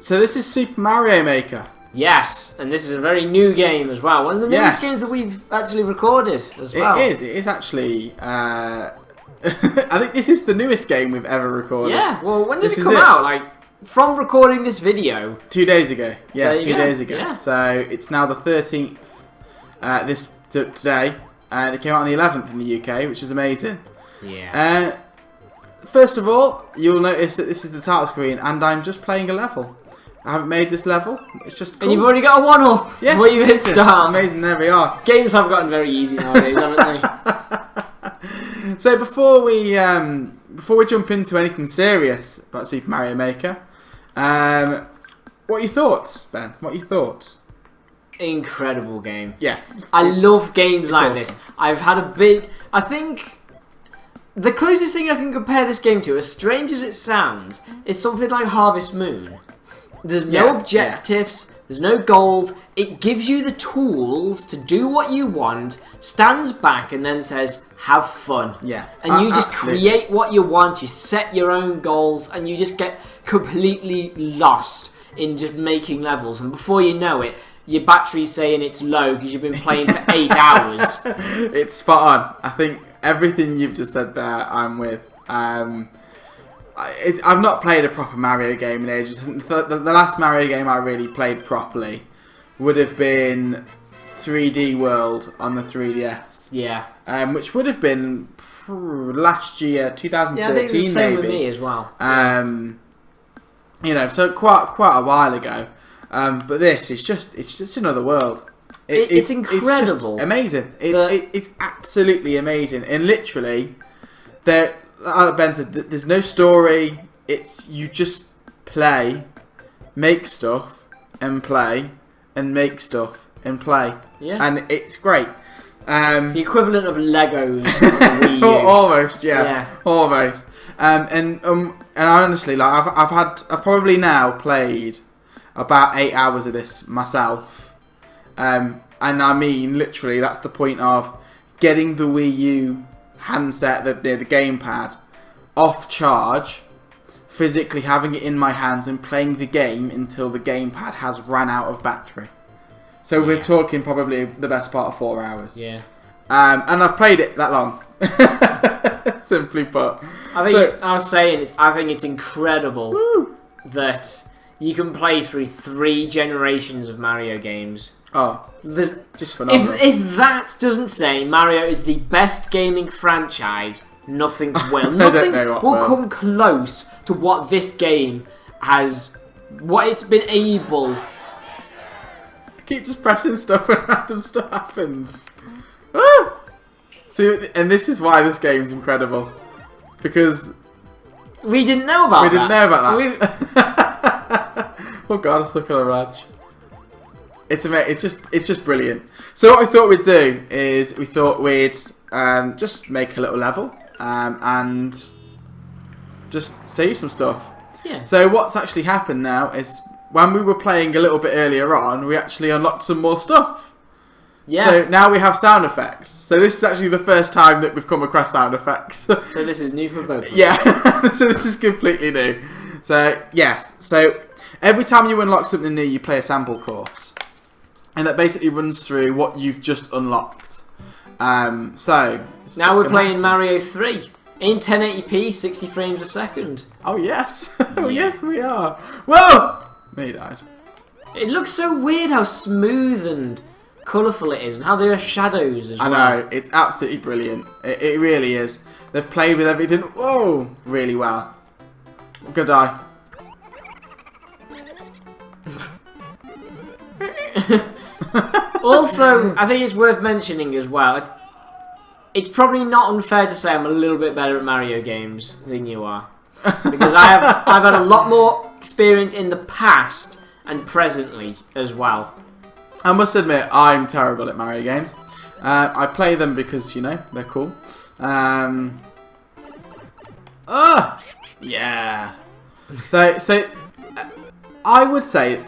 So this is Super Mario Maker. Yes, and this is a very new game as well. One of the newest games that we've actually recorded as well. It is actually. I think this is the newest game we've ever recorded. Yeah, well, when did it come out? Like, from recording this video. 2 days ago. Yeah, 2 days ago. Yeah. So it's now the 13th today. It came out on the 11th in the UK, which is amazing. Yeah. First of all, you'll notice that this is the title screen, and I'm just playing a level. I haven't made this level. It's just cool. And you've already got a 1-up. Yeah. Before you hit start. Amazing, there we are. Games have gotten very easy nowadays, haven't they? So before we jump into anything serious about Super Mario Maker, what are your thoughts, Ben? What are your thoughts? Incredible game. Yeah. I love games like awesome. this. I've had a bit... I think... The closest thing I can compare this game to, as strange as it sounds, is something like Harvest Moon. There's no objectives, there's no goals. It gives you the tools to do what you want, stands back and then says, have fun. Yeah. And you just absolutely. create what you want, you set your own goals, and you just get completely lost in just making levels. And before you know it, your battery's saying it's low because you've been playing for 8 hours. It's spot on. I think everything you've just said there, I'm with. I've not played a proper Mario game in ages. The last Mario game I really played properly would have been 3D World on the 3DS. Yeah. Which would have been last year, 2013 yeah, I think it's the same maybe. with me as well. You know, so quite a while ago. But this is it's another world. It's incredible. It's just amazing. It's absolutely amazing. And literally, like Ben said, there's no story. It's you just play, make stuff, and play, and make stuff, and play. Yeah. And it's great. The equivalent of Legos on the Wii U. Almost, yeah. Almost. And honestly, like I've probably now played about 8 hours of this myself. And I mean, literally, that's the point of getting the Wii U handset, the gamepad, off charge, physically having it in my hands and playing the game until the gamepad has ran out of battery. So we're talking probably the best part of 4 hours. Yeah. And I've played it that long. Simply put. I think it's incredible that you can play through 3 generations of Mario games. Oh, just phenomenal. If that doesn't say Mario is the best gaming franchise, nothing will. Nothing will come close to what this game has, what it's been able. I keep just pressing stuff and random stuff happens. Ah! See, and this is why this game's incredible. Because we didn't know about that. Oh god, I'm stuck on a raj. It's just brilliant. So what we thought we'd do is we thought we'd just make a little level and just see some stuff. Yeah. So what's actually happened now is when we were playing a little bit earlier on, we actually unlocked some more stuff. Yeah. So now we have sound effects. So this is actually the first time that we've come across sound effects. So this is new for both of us. Yeah. So this is completely new. So yes. So every time you unlock something new, you play a sample course, and that basically runs through what you've just unlocked. So now we're playing Mario 3 in 1080p, 60 frames a second. Oh yes. Oh yes, we are. Whoa! No, you died. It looks so weird how smooth and colourful it is, and how there are shadows as well. I know, it's absolutely brilliant. It really is. They've played with everything, whoa, really well. I'm gonna die. Also, I think it's worth mentioning as well, it's probably not unfair to say I'm a little bit better at Mario games than you are. Because I've had a lot more experience in the past and presently as well. I must admit, I'm terrible at Mario games. I play them because, you know, they're cool. Yeah. So I would say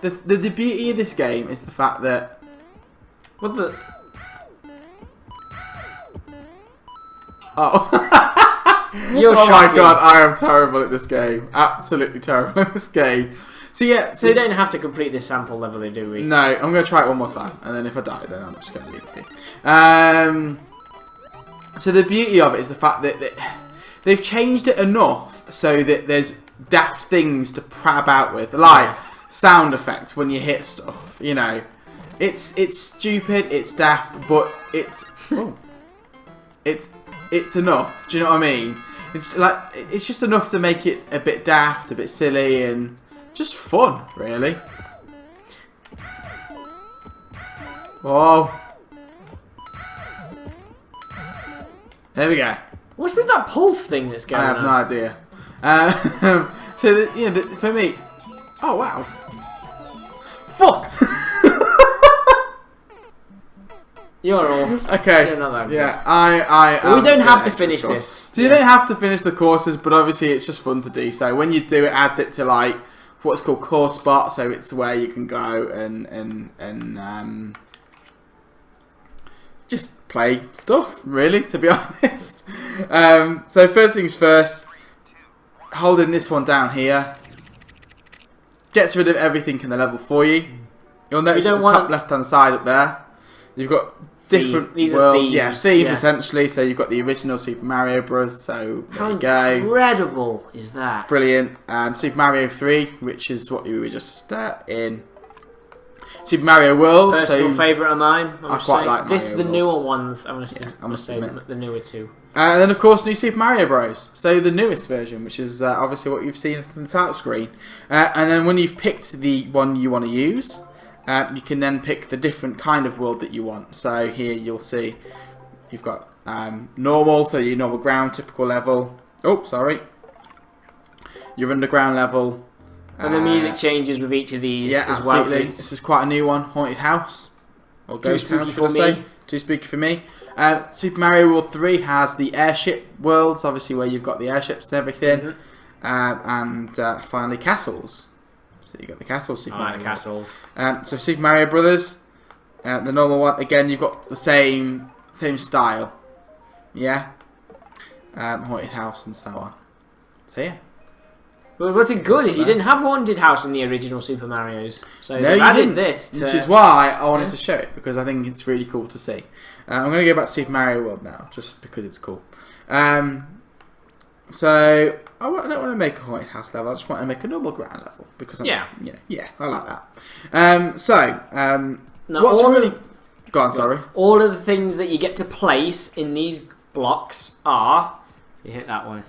the beauty of this game is the fact that... What the... Oh. You're oh shocking. my god, I am terrible at this game. Absolutely terrible at this game. So yeah, so we don't have to complete this sample level, do we? no, I'm going to try it one more time, and then if I die, then I'm just going to leave it. So the beauty of it is the fact that they've changed it enough so that there's daft things to prat about with, like sound effects when you hit stuff. You know, it's stupid, it's daft, but it's enough. Do you know what I mean? It's just enough to make it a bit daft, a bit silly, and just fun, really. Whoa. There we go. What's with that pulse thing that's going on? I have no idea. For me... Oh, wow. Fuck! You're off. Okay. You're not that good. Yeah, I well, we don't have to finish this. So you don't have to finish the courses, but obviously it's just fun to do. So when you do it, adds it to like what's called course spot. So it's where you can go and just play stuff. Really, to be honest. So first things first, holding this one down here gets rid of everything in the level for you. You'll notice at the top left-hand side up there, you've got different worlds. Yeah, themes essentially. So you've got the original Super Mario Bros. So there you go. How incredible is that? Brilliant. Super Mario 3, which is what we were just in. Super Mario World. Personal favourite of mine. I quite like Mario the World. newer ones. I want to say admit. the newer two. And then of course New Super Mario Bros. So the newest version, which is obviously what you've seen from the title screen. And then when you've picked the one you want to use, you can then pick the different kind of world that you want. So here you'll see you've got normal, so your normal ground, typical level. Oh, sorry. Your underground level. And the music changes with each of these as well. Absolutely. This is quite a new one. Haunted House. Or Ghost House, should I say. Too spooky for me. Super Mario World 3 has the airship worlds, obviously where you've got the airships and everything. And finally castles. So you got the castles. Super Mario castles. So Super Mario Brothers, the normal one. Again, you've got the same style. Yeah. Haunted House and so on. So yeah. But what's good is you didn't have Haunted House in the original Super Mario's. So no, you added didn't. This which is why I wanted to show it, because I think it's really cool to see. I'm going to go back to Super Mario World now, just because it's cool. So I don't want to make a Haunted House level. I just want to make a normal ground level because I like that. Go on, sorry. All of the things that you get to place in these blocks are. You hit that one.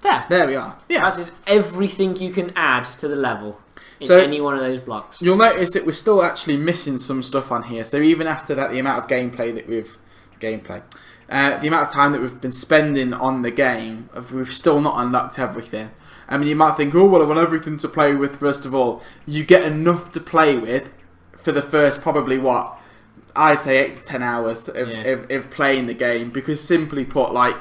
There we are. Yeah. That is everything you can add to the level in any one of those blocks. You'll notice that we're still actually missing some stuff on here. So even after that, the amount of gameplay that the amount of time that we've been spending on the game, we've still not unlocked everything. I mean, you might think, oh, well, I want everything to play with first of all. You get enough to play with for the first probably, I'd say 8 to 10 hours of playing the game. Because simply put, like,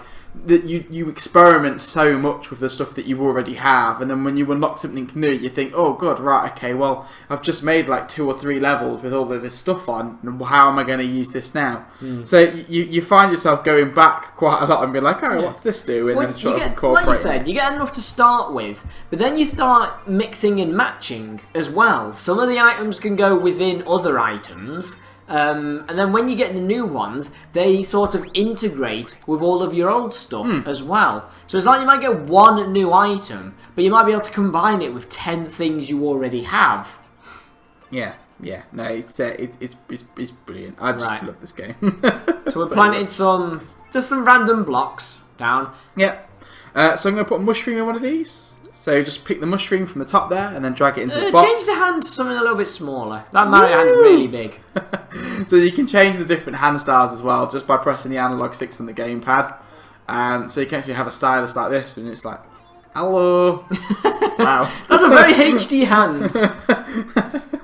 that you experiment so much with the stuff that you already have, and then when you unlock something new, you think, oh god, right, okay, well, I've just made like 2 or 3 levels with all of this stuff on, and how am I going to use this now? So you find yourself going back quite a lot and be like, oh, what's this do? And then sort of incorporate. Like you said, you get enough to start with, but then you start mixing and matching as well. Some of the items can go within other items. And then when you get the new ones, they sort of integrate with all of your old stuff as well. So it's like you might get one new item, but you might be able to combine it with 10 things you already have. Yeah. No, it's brilliant. I just love this game. So we're planting some random blocks down. Yeah. So I'm going to put a mushroom in one of these. So just pick the mushroom from the top there and then drag it into the box. Change the hand to something a little bit smaller. That Mario hand's really big. So you can change the different hand styles as well just by pressing the analog sticks on the gamepad. So you can actually have a stylus like this and it's like, hello. Wow. That's a very HD hand.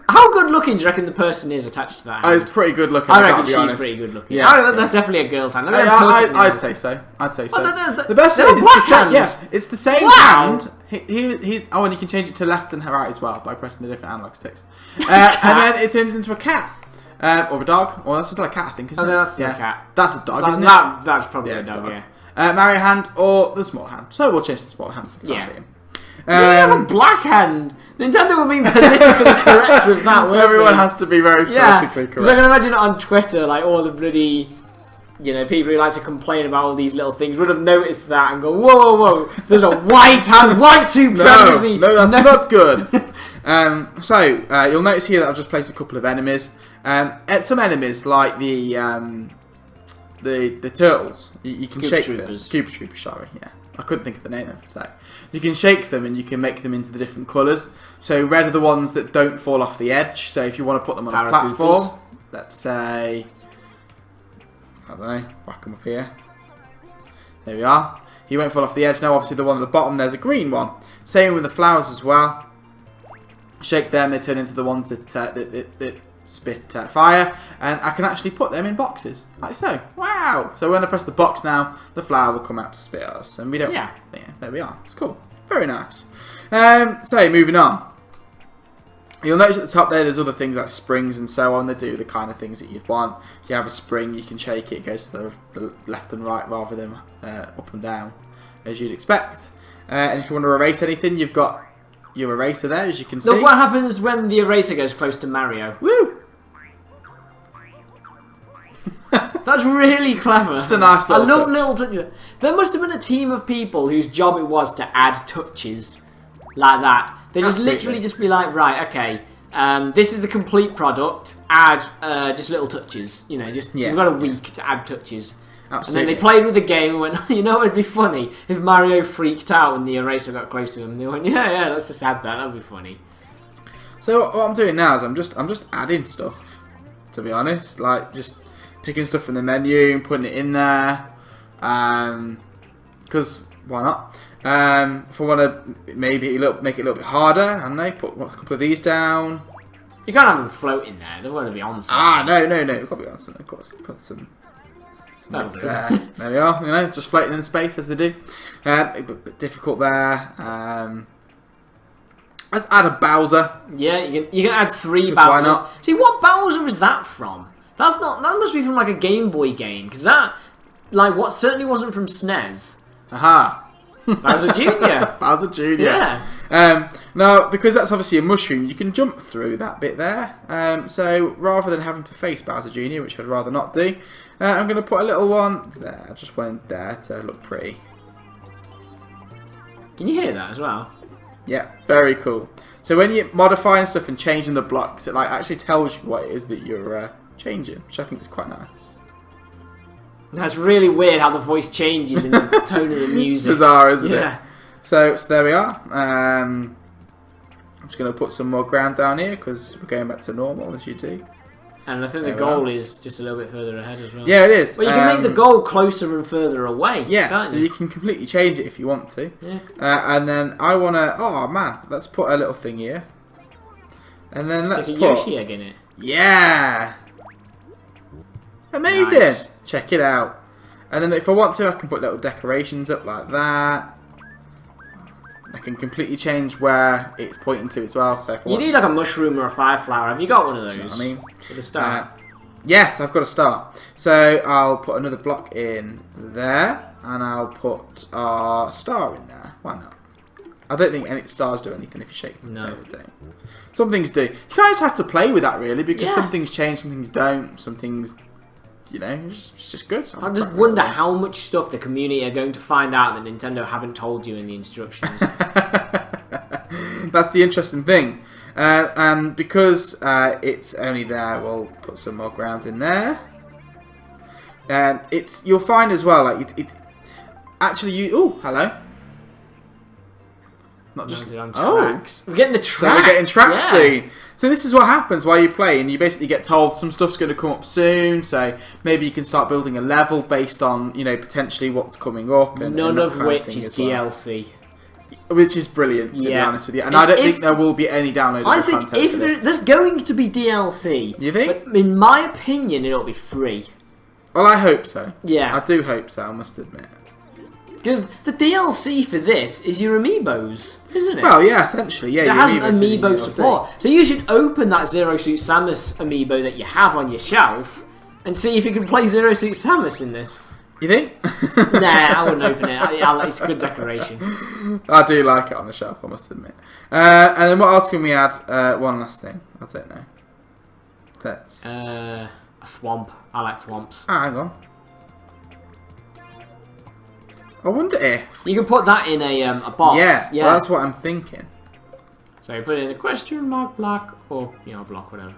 How good looking do you reckon the person is attached to that hand? Oh, it's pretty good looking. I reckon she's pretty good looking. Yeah. That's definitely a girl's hand. I'd say so. The best thing is it's the same hand. And you can change it to left and right as well by pressing the different analog sticks. And then it turns into a cat. Or a dog. Well, that's just like a cat, I think, isn't it? That's a cat. That's a dog, isn't it? That's probably a dog, yeah. Mario hand or the small hand. So we'll change the small hand for the time being. You have a black hand. Nintendo were being politically correct with that, weren't Everyone they? has to be very politically correct. Because I can imagine on Twitter, like all the bloody, people who like to complain about all these little things would have noticed that and go, whoa, whoa, whoa, there's a white hand, white supremacy. No, that's not good. So you'll notice here that I've just placed a couple of enemies. Some enemies like the turtles, you can shake them. Koopa Troopers, sorry, yeah. I couldn't think of the name of it. You can shake them and you can make them into the different colours. So red are the ones that don't fall off the edge. So if you want to put them on a platform, let's say, I don't know, whack them up here. There we are. He won't fall off the edge. Now obviously the one at the bottom, there's a green one. Same with the flowers as well. Shake them, they turn into the ones that spit fire, and I can actually put them in boxes, like so. Wow! So when I press the box now, the flower will come out to spit at us, and we don't... Yeah, there we are. It's cool. Very nice. So, moving on. You'll notice at the top there's other things like springs and so on. They do the kind of things that you'd want. If you have a spring, you can shake it. It goes to the left and right rather than up and down, as you'd expect. And if you want to erase anything, you've got your eraser there, as you can see. Look what happens when the eraser goes close to Mario. Woo! That's really clever. Just a nice little I love little touches. There must have been a team of people whose job it was to add touches like that. They just literally just be like, right, okay, this is the complete product. Add just little touches. You've got a week to add touches. Absolutely. And then they played with the game and went, you know, it'd be funny if Mario freaked out when the eraser got close to him. And they went, yeah, let's just add that. That'd be funny. So what I'm doing now is I'm just adding stuff. To be honest, like just picking stuff from the menu and putting it in there. Because why not? If I want to maybe make it a little bit harder, and they put a couple of these down. You can't have them floating there. They want to be on something. No. We've got to be on something, of course. Put some there. There we are. It's just floating in space as they do. A bit difficult there. Let's add a Bowser. Yeah, you can add 3 Bowsers. Why not? See, what Bowser is that from? That must be from like a Game Boy game, because that what certainly wasn't from SNES. Aha. Bowser Jr. Bowser Jr. Yeah. Now, because that's obviously a mushroom, you can jump through that bit there. So rather than having to face Bowser Jr., which I'd rather not do, I'm going to put a little one there. I just went there to look pretty. Can you hear that as well? Yeah, very cool. So when you're modifying stuff and changing the blocks, it actually tells you what it is that you're changing, which I think is quite nice. That's really weird how the voice changes in the tone of the music. It's bizarre, isn't it? So there we are. I'm just going to put some more ground down here because we're going back to normal, as you do. And I think the goal is just a little bit further ahead as well. Yeah, it is. Well, you can make the goal closer and further away. Yeah, can't so you can completely change it if you want to. Yeah. And then I want to... Oh, man. Let's put a little thing here. And then let's put... a Yoshi egg in it. Yeah. Amazing. Nice. Check it out. And then if I want to, I can put little decorations up like that. I can completely change where it's pointing to as well. So if you need like a mushroom or a fire flower. Have you got one of those? You know what I mean? For the start. Yes, I've got a start. So I'll put another block in there, and I'll put our star in there. Why not? I don't think any stars do anything if you shake them. No, they don't. Some things do. You guys have to play with that really, because some things change, some things don't, some things. It's just good. I just wonder how much stuff the community are going to find out that Nintendo haven't told you in the instructions. That's the interesting thing. And because it's only there, we'll put some more ground in there. You'll find as well, actually, oh, hello. Not just tracks. We're getting the tracks. So we're getting tracks soon. So this is what happens while you play, and you basically get told some stuff's going to come up soon. So maybe you can start building a level based on potentially what's coming up. None of which is DLC. Which is brilliant, to be honest with you. And I don't think there will be any downloadable content. I think if there's going to be DLC, you think? But in my opinion, it'll be free. Well, I hope so. Yeah, I do hope so. I must admit. Because the DLC for this is your amiibos, isn't it? Well, yeah, essentially, yeah. So it has amiibo support. So you should open that Zero Suit Samus amiibo that you have on your shelf and see if you can play Zero Suit Samus in this. You think? Nah, I wouldn't open it. It's a good decoration. I do like it on the shelf, I must admit. And then what else can we add? One last thing. I don't know. That's... A thwomp. I like thwomps. hang on. I wonder if... You can put that in a box. Yeah, well, that's what I'm thinking. So you put it in a question mark block, or, block, whatever.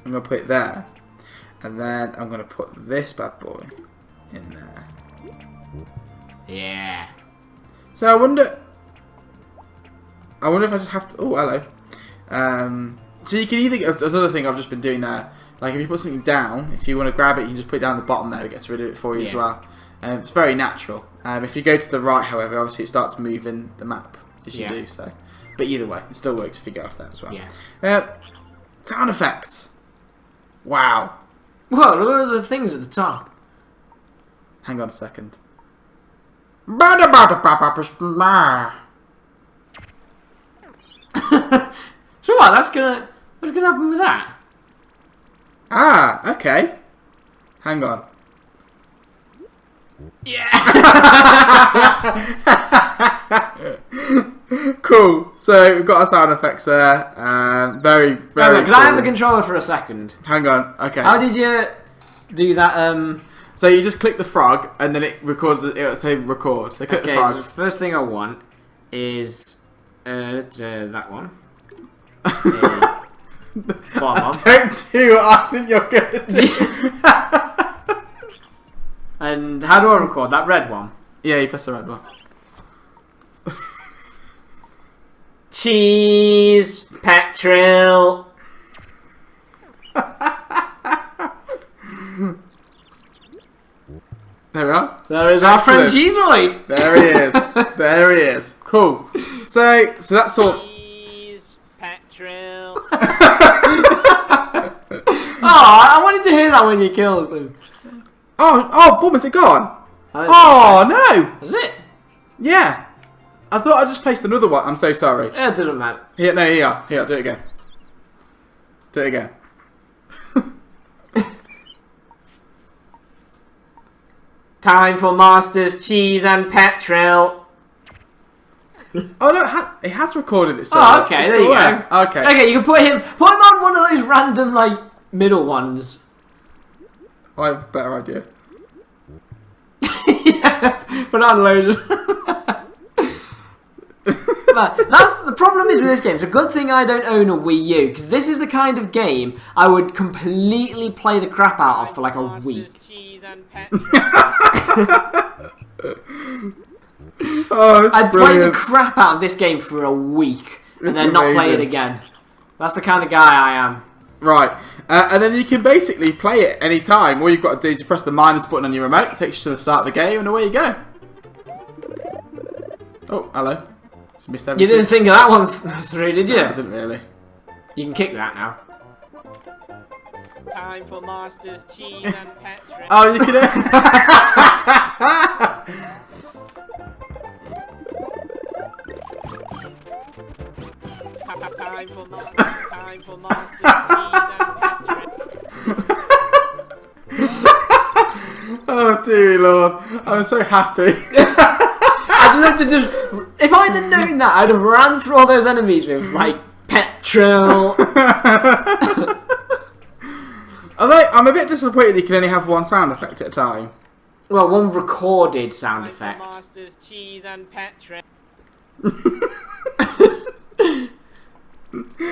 I'm going to put it there. And then I'm going to put this bad boy in there. Yeah. So I wonder if I just have to... Oh, hello. So you can either... There's another thing I've just been doing there. Like, if you put something down, if you want to grab it, you can just put it down the bottom there. It gets rid of it for you as well. It's very natural. If you go to the right, however, obviously it starts moving the map as you do. So, but either way, it still works if you go off there as well. Yeah. Sound effects. Wow. Whoa, look at the things at the top. Hang on a second. So what? What's gonna happen with that? Ah, okay. Hang on. Yeah. Cool. So we've got our sound effects there. Very, very. Can I have the controller for a second? Hang on. Okay. How did you do that? So you just click the frog, and then it records. It'll say record. So click the frog. So the first thing I want is that one. Bottom. Don't do what I think you're going to do. And how do I record that red one? Yeah, you press the red one. Cheese, petrol. There we are. There is our friend Cheeseoid. There he is. There he is. Cool. So that's all. Cheese, petrol. Oh, I wanted to hear that when you killed them. Oh, boom! Is it gone? Oh no! Is it? Yeah. I thought I just placed another one. I'm so sorry. Yeah, it doesn't matter. Here, no, here, do it again. Do it again. Time for Masters, cheese and petrol. Oh no, it has recorded it. Oh, okay, there you go. Okay. Okay, you can put him on one of those random middle ones. I have a better idea. Yeah, put on loads of... That's the problem is with this game. It's a good thing I don't own a Wii U, because this is the kind of game I would completely play the crap out of for like a week. Cheese and petrol. Oh, I'd play the crap out of this game for a week and then not play it again. That's the kind of guy I am. Right, and then you can basically play it any time. All you've got to do is you press the minus button on your remote, it takes you to the start of the game, and away you go. Oh, hello. Just missed everything. You didn't think of that one through, did you? No, I didn't really. You can kick that now. Time for Masters, cheese and petrol. Oh, you can. Time for Masters, cheese and petrol. Oh dear Lord, I'm so happy. I'd love to just... If I'd have known that, I'd have ran through all those enemies with, petrol. I'm a bit disappointed you can only have one sound effect at a time. Well, one recorded sound Time for effect. Masters, cheese and petrol.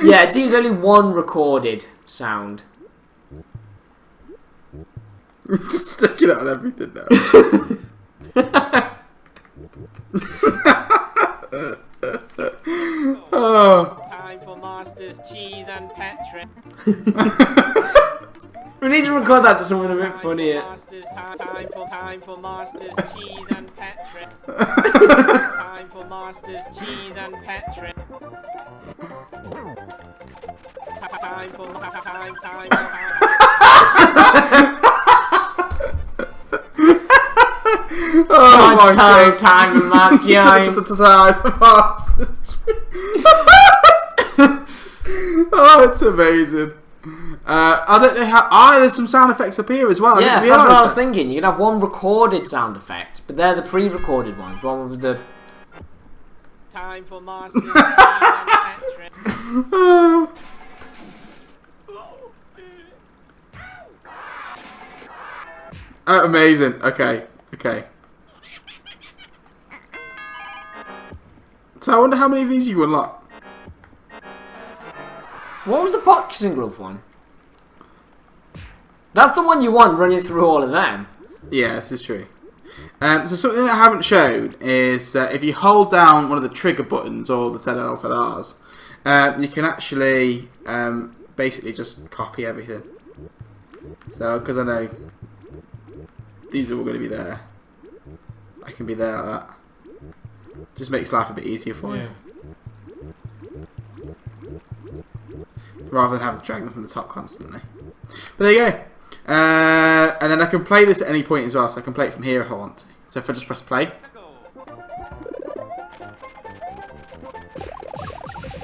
Yeah, it seems only one recorded sound. Just sticking it on everything now. Oh. Time for Masters, cheese and petrol. We need to record that to someone a bit funnier. Time for Masters, cheese and petrol. Time for Masters, cheese and petrol. Time for Oh my time, God. time, Oh, it's amazing. I don't know how. There's some sound effects up here as well. I Yeah, didn't that's what I realise was that. thinking. You could have one recorded sound effect, but they're the pre-recorded ones. One with the. Time for Masters, Cheese and Patrick. Amazing. Okay. So I wonder how many of these you unlock. What was the boxing glove one? That's the one you want running through all of them. Yeah, this is true. So something that I haven't shown is if you hold down one of the trigger buttons or the ZL, ZRs, you can actually basically just copy everything. So, because I know these are all going to be there, I can be there like that. Just makes life a bit easier for you. Rather than having to drag them from the top constantly. But there you go. And then I can play this at any point as well, so I can play it from here if I want to. So if I just press play.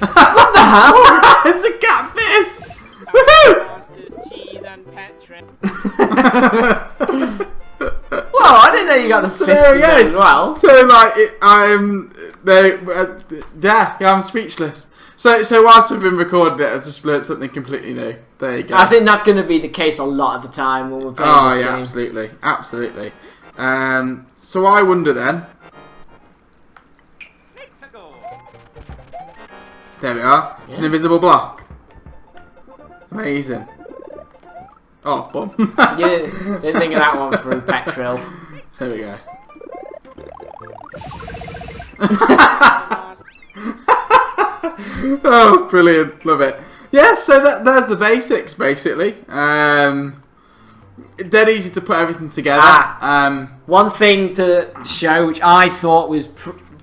What the hell? It's a catfish! Masters, Cheese and Patrick. Well, I didn't know you got the So fist there in we there go. as well. So like, I'm speechless. So whilst we've been recording it, I've just learnt something completely new. There you go. I think that's going to be the case a lot of the time when we're playing Oh this yeah, game. absolutely. So I wonder then. There we are. It's an invisible block. Amazing. Oh, bum. You didn't think of that one through Petril. There we go. Oh, brilliant. Love it. Yeah, so there's the basics, basically. Dead easy to put everything together. One thing to show, which I thought was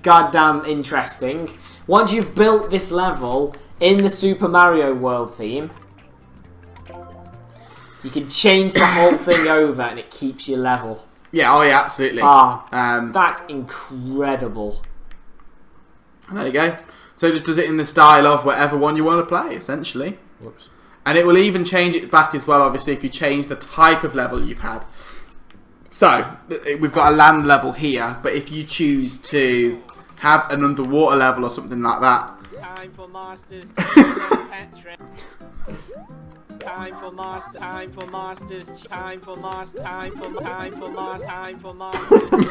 goddamn interesting. Once you've built this level in the Super Mario World theme, you can change the whole thing over and it keeps your level. Yeah, oh yeah, absolutely. That's incredible. There you go. So it just does it in the style of whatever one you want to play, essentially. Whoops. And it will even change it back as well, obviously, if you change the type of level you've had. So, we've got a land level here, but if you choose to have an underwater level or something like that. Time for Masters, Cheese and Patrick. Time for Masters, time for Masters, time for Masters, time for Masters, time for Masters, Cheese and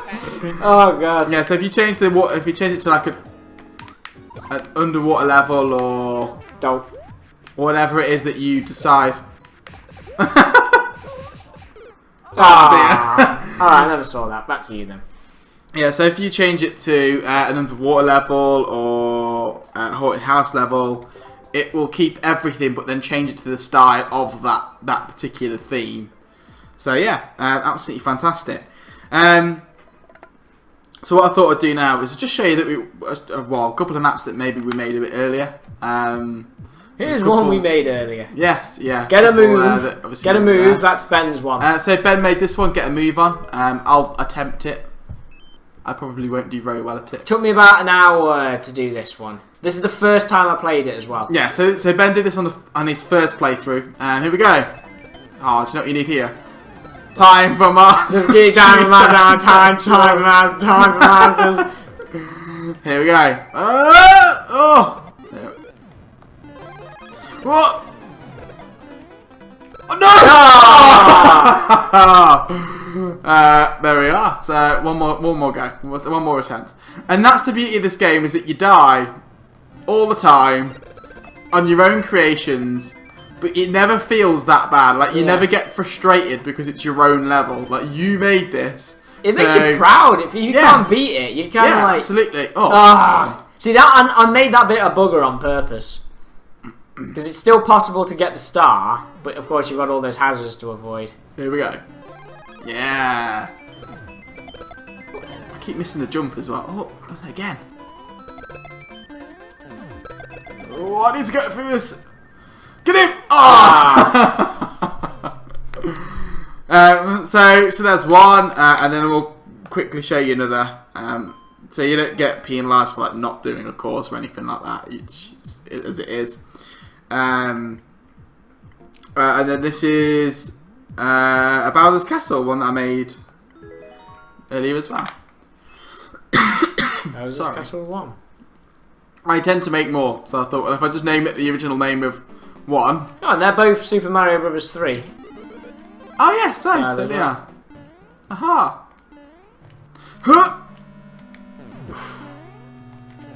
Patrick. Oh god. Yeah, so if you change the water, if you change it to like an underwater level or Don't. whatever it is that you decide. Ah. Alright, I never saw that. Back to you then. Yeah, so if you change it to an underwater level or haunted house level, it will keep everything, but then change it to the style of that particular theme. So yeah, absolutely fantastic. So what I thought I'd do now is just show you that a couple of maps that maybe we made a bit earlier. Here's one we made earlier. Yes, yeah. Get a couple, move. that obviously Get a weren't move. there. That's Ben's one. So Ben made this one. Get a move on. I'll attempt it. I probably won't do very well at it. Took me about an hour to do this one. This is the first time I played it as well. Yeah. So Ben did this on his first playthrough. Here we go. Oh, do you know what you need here? Time for Masters. Time for Masters. Here we go. Oh. What? Oh, no! There we are. So one more go. One more attempt. And that's the beauty of this game, is that you die all the time on your own creations, but it never feels that bad. Like, you never get frustrated because it's your own level. Like, you made this. It makes you proud. If you can't beat it, you kind of like... absolutely. See, that I made that bit a bugger on purpose. Because it's still possible to get the star, but of course you've got all those hazards to avoid. Here we go. Yeah. I keep missing the jump as well. Oh, done it again. Oh, I need to get through this. Get him! Oh! So there's one, and then we'll quickly show you another. So you don't get penalised for like not doing a course or anything like that. It's as it is. And then this is a Bowser's Castle, one that I made earlier as well. Bowser's Sorry. Castle 1. I tend to make more, so I thought, well, if I just name it the original name of one. Oh, and they're both Super Mario Bros. 3. Oh yeah, so there they you are. Aha! Huh!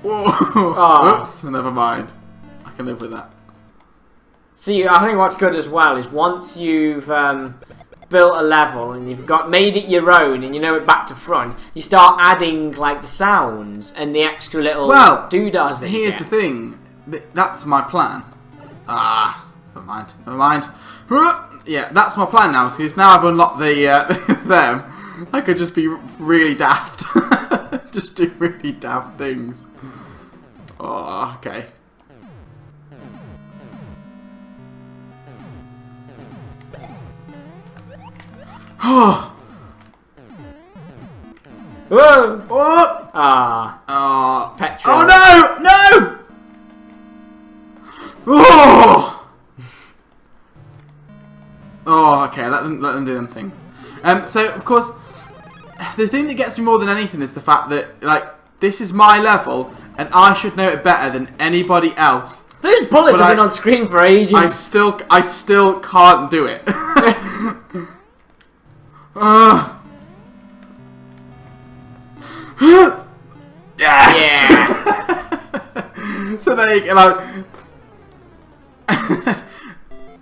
Whoa! Oh. Oops, never mind. I can live with that. See, I think what's good as well is once you've built a level and you've made it your own and you know it back to front, you start adding like the sounds and the extra little doodads that you Here's get. the thing. That's my plan. Ah, never mind. Never mind. Huh! Yeah, that's my plan now. Because now I've unlocked the them. I could just be really daft. Just do really daft things. Oh, okay. Oh. Whoa! Oh. Ah, Oh. petrol. Oh no! No! Oh. Oh, okay. Let them do them things. So of course, the thing that gets me more than anything is the fact that like this is my level and I should know it better than anybody else. Those bullets But have been on screen for ages. I still can't do it. Yes. Yeah. So there you go. Like,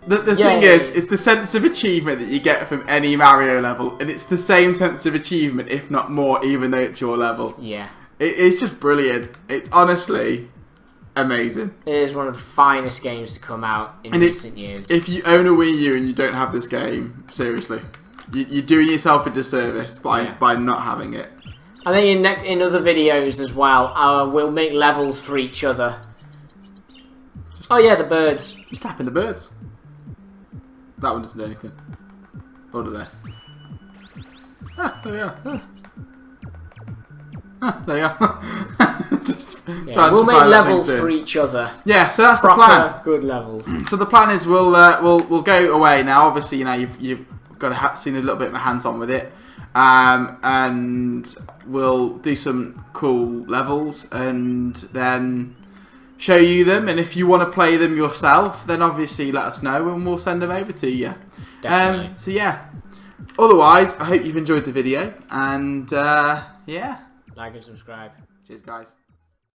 the thing is, it's the sense of achievement that you get from any Mario level, and it's the same sense of achievement, if not more, even though it's your level. Yeah. It's just brilliant. It's honestly amazing. It is one of the finest games to come out in recent years. If you own a Wii U and you don't have this game, seriously, you're doing yourself a disservice by not having it. I think in other videos as well, we'll make levels for each other. Oh yeah, the birds. Just tapping the birds. That one doesn't do anything. Or do they? Ah, there we are. Ah, there you are. Just Yeah, we'll make levels for each other. Yeah, so that's the Proper, plan. good levels. So the plan is we'll go away now. Obviously, you know you've got seen a little bit of a hands-on with it, and we'll do some cool levels and then show you them. And if you want to play them yourself, then obviously let us know and we'll send them over to you. Definitely. So yeah. Otherwise, I hope you've enjoyed the video, and yeah. Like and subscribe. Cheers, guys.